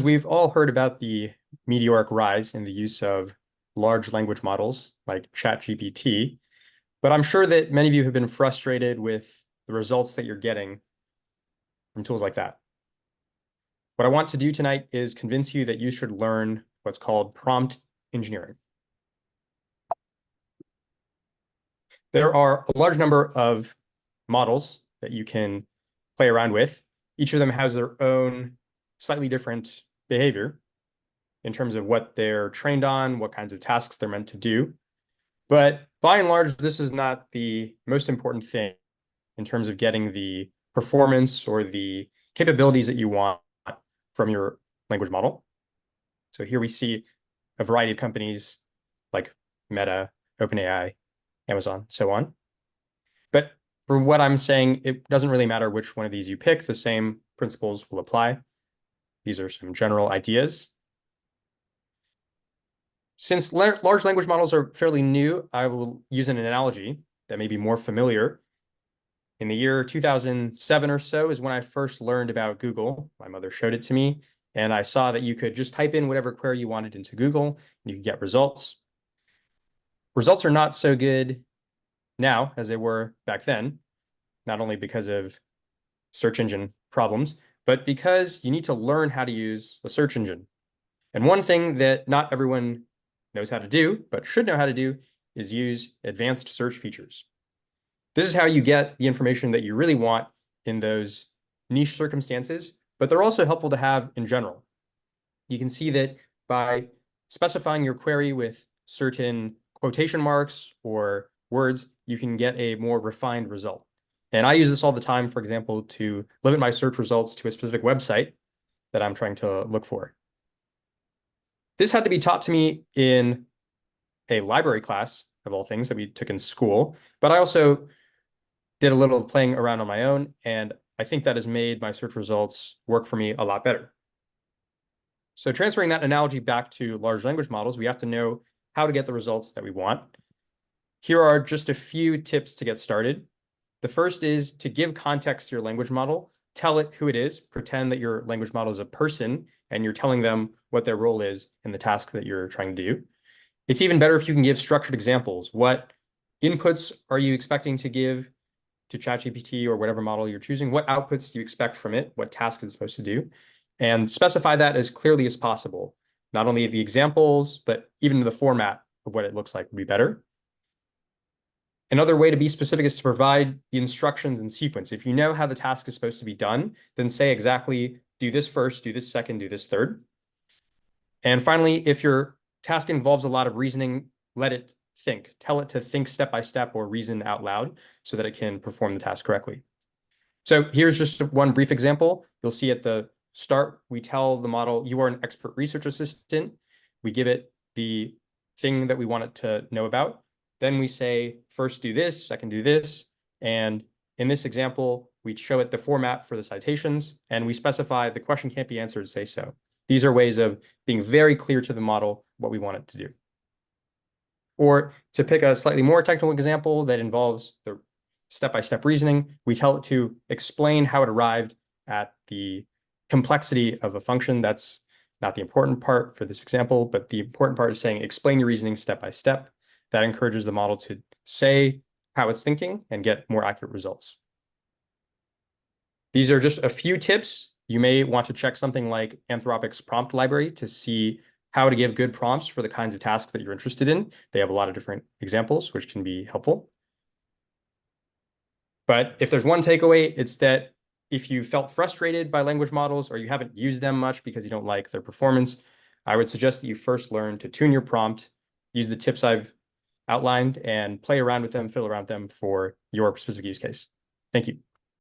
We've all heard about the meteoric rise in the use of large language models like ChatGPT, but I'm sure that many of you have been frustrated with the results that you're getting from tools like that. What I want to do tonight is convince you that you should learn what's called prompt engineering. There are a large number of models that you can play around with. Each of them has their own slightly different behavior in terms of what they're trained on, what kinds of tasks they're meant to do. But by and large, this is not the most important thing in terms of getting the performance or the capabilities that you want from your language model. So here we see a variety of companies like Meta, OpenAI, Amazon, so on. But for what I'm saying, it doesn't really matter which one of these you pick. The same principles will apply. These are some general ideas. Since large language models are fairly new, I will use an analogy that may be more familiar. In the year 2007 or so is when I first learned about Google. My mother showed it to me, and I saw that you could just type in whatever query you wanted into Google, and you could get results. Results are not so good now as they were back then, not only because of search engine problems, but because you need to learn how to use a search engine. And one thing that not everyone knows how to do, but should know how to do, is use advanced search features. This is how you get the information that you really want in those niche circumstances, but they're also helpful to have in general. You can see that by specifying your query with certain quotation marks or words, you can get a more refined result. And I use this all the time, for example, to limit my search results to a specific website that I'm trying to look for. This had to be taught to me in a library class, of all things, that we took in school, but I also did a little of playing around on my own, and I think that has made my search results work for me a lot better. So transferring that analogy back to large language models, we have to know how to get the results that we want. Here are just a few tips to get started. The first is to give context to your language model. Tell it who it is. Pretend that your language model is a person and you're telling them what their role is in the task that you're trying to do. It's even better if you can give structured examples. What inputs are you expecting to give to ChatGPT or whatever model you're choosing? What outputs do you expect from it? What task is it supposed to do? And specify that as clearly as possible. Not only the examples, but even the format of what it looks like would be better. Another way to be specific is to provide the instructions in sequence. If you know how the task is supposed to be done, then say exactly, do this first, do this second, do this third. And finally, if your task involves a lot of reasoning, let it think. Tell it to think step by step or reason out loud so that it can perform the task correctly. So here's just one brief example. You'll see at the start, we tell the model, you are an expert research assistant. We give it the thing that we want it to know about. Then we say, first do this, second do this. And in this example, we show it the format for the citations, and we specify the question can't be answered, say so. These are ways of being very clear to the model what we want it to do. Or to pick a slightly more technical example that involves the step-by-step reasoning, we tell it to explain how it arrived at the complexity of a function. That's not the important part for this example, but the important part is saying explain your reasoning step by step. That encourages the model to say how it's thinking and get more accurate results. These are just a few tips. You may want to check something like Anthropic's prompt library to see how to give good prompts for the kinds of tasks that you're interested in. They have a lot of different examples, which can be helpful. But if there's one takeaway, it's that if you felt frustrated by language models or you haven't used them much because you don't like their performance, I would suggest that you first learn to tune your prompt, use the tips I've outlined, and play around with them, fiddle around with them for your specific use case. Thank you.